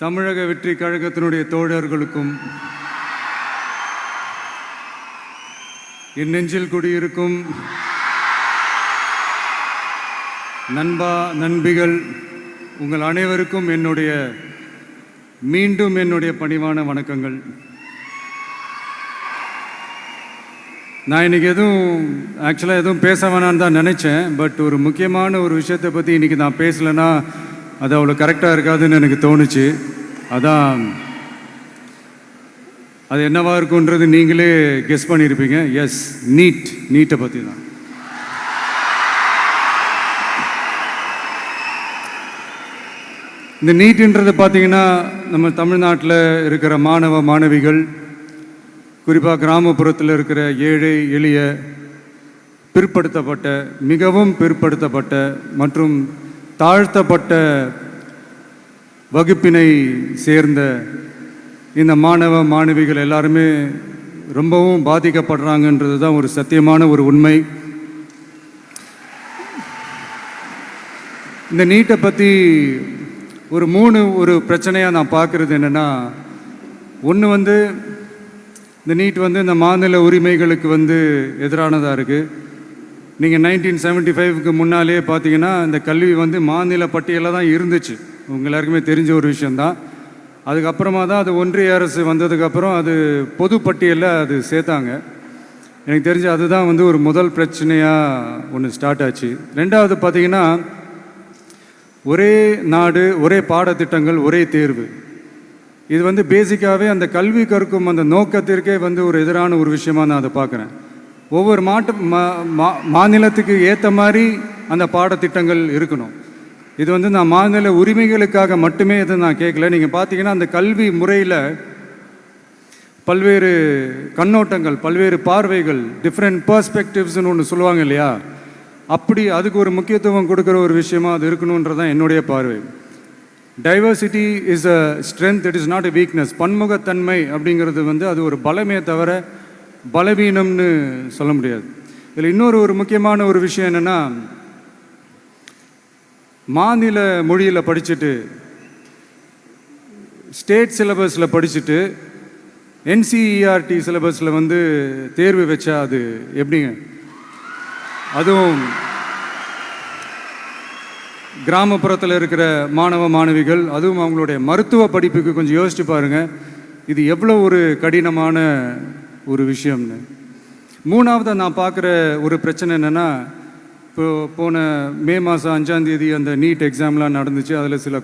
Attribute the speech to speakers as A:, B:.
A: தமிழக வெற்றி கழகத்தினுடைய தோழர்களுக்கும் என் நெஞ்சில் குடியிருக்கும் நண்பா நண்பிகள் உங்கள் அனைவருக்கும் மீண்டும் என்னுடைய பணிவான வணக்கங்கள். நான் இன்றைக்கி ஆக்சுவலாக எதுவும் பேச வேணான்னு தான் நினச்சேன். பட் ஒரு முக்கியமான ஒரு விஷயத்தை பற்றி இன்றைக்கி நான் பேசலைன்னா அது அவ்வளோ கரெக்டாக இருக்காதுன்னு எனக்கு தோணுச்சு. அதான் அது என்னவா இருக்குன்றது நீங்களே கெஸ் பண்ணியிருப்பீங்க. எஸ், நீட்டை பற்றி தான். இந்த நீட்டுன்றது பார்த்தீங்கன்னா நம்ம தமிழ்நாட்டில் இருக்கிற மாணவ மாணவிகள், குறிப்பாக கிராமப்புறத்தில் இருக்கிற ஏழை எளிய பிற்படுத்தப்பட்ட, மிகவும் பிற்படுத்தப்பட்ட மற்றும் தாழ்த்தப்பட்ட வகுப்பினை சேர்ந்த இந்த மாணவ மாணவிகள் எல்லாருமே ரொம்பவும் பாதிக்கப்படுறாங்கன்றது தான் ஒரு சத்தியமான ஒரு உண்மை. இந்த நீட்டை பற்றி ஒரு பிரச்சனையாக நான் பார்க்குறது என்னென்னா, ஒன்று இந்த நீட் இந்த மாநில உரிமைகளுக்கு எதிரானதாக இருக்குது. நீங்கள் 1975க்கு முன்னாலே பார்த்தீங்கன்னா இந்த கல்வி மாநில பட்டியலில் தான் இருந்துச்சு. உங்கள் எல்லாருக்குமே தெரிஞ்ச ஒரு விஷயந்தான். அதுக்கப்புறமா தான் அது ஒன்றிய அரசு வந்ததுக்கப்புறம் அது பொது பட்டியலில் அது சேர்த்தாங்க. எனக்கு தெரிஞ்சு அதுதான் ஒரு முதல் பிரச்சனையாக ஒன்று ஸ்டார்ட் ஆச்சு. ரெண்டாவது பார்த்தீங்கன்னா, ஒரே நாடு, ஒரே பாடத்திட்டங்கள், ஒரே தேர்வு. இது பேசிக்காகவே அந்த கல்வி கற்கும் அந்த நோக்கத்திற்கே ஒரு எதிரான ஒரு விஷயமாக நான் அதை பார்க்குறேன். ஒவ்வொரு மாநிலத்துக்கு ஏற்ற மாதிரி அந்த பாடத்திட்டங்கள் இருக்கணும். இது நான் மாநில உரிமைகளுக்காக மட்டுமே இதை நான் கேட்கல. நீங்கள் பார்த்தீங்கன்னா அந்த கல்வி முறையில் பல்வேறு கண்ணோட்டங்கள், பல்வேறு பார்வைகள், டிஃப்ரெண்ட் பர்ஸ்பெக்டிவ்ஸ்னு ஒன்று சொல்லுவாங்க இல்லையா, அப்படி அதுக்கு ஒரு முக்கியத்துவம் கொடுக்குற ஒரு விஷயமா அது இருக்கணுன்றதான் என்னுடைய பார்வை. Diversity is a strength, it is not a weakness. பன்முகத்தன்மை அப்படிங்கிறது அது ஒரு பலமே தவிர பலவீனம்னு சொல்ல முடியாது. இதில் இன்னொரு முக்கியமான ஒரு விஷயம் என்னென்னா, மாநில மொழியில் படிச்சுட்டு, ஸ்டேட் சிலபஸில் படிச்சுட்டு, என்சிஇஆர்டி சிலபஸில் தேர்வு வச்சா அது எப்படிங்க? அதுவும் கிராமப்புறத்தில் இருக்கிற மாணவ மாணவிகள், அதுவும் அவங்களுடைய மருத்துவ படிப்புக்கு கொஞ்சம் யோசிச்சு பாருங்கள், இது எவ்வளோ ஒரு கடினமான ஒரு விஷயம்னு. மூணாவது நான் பார்க்குற ஒரு பிரச்சனை என்னென்னா, போன மே மாதம் 5ஆம் தேதி அந்த நீட் எக்ஸாம்லாம் நடந்துச்சு. அதில் சில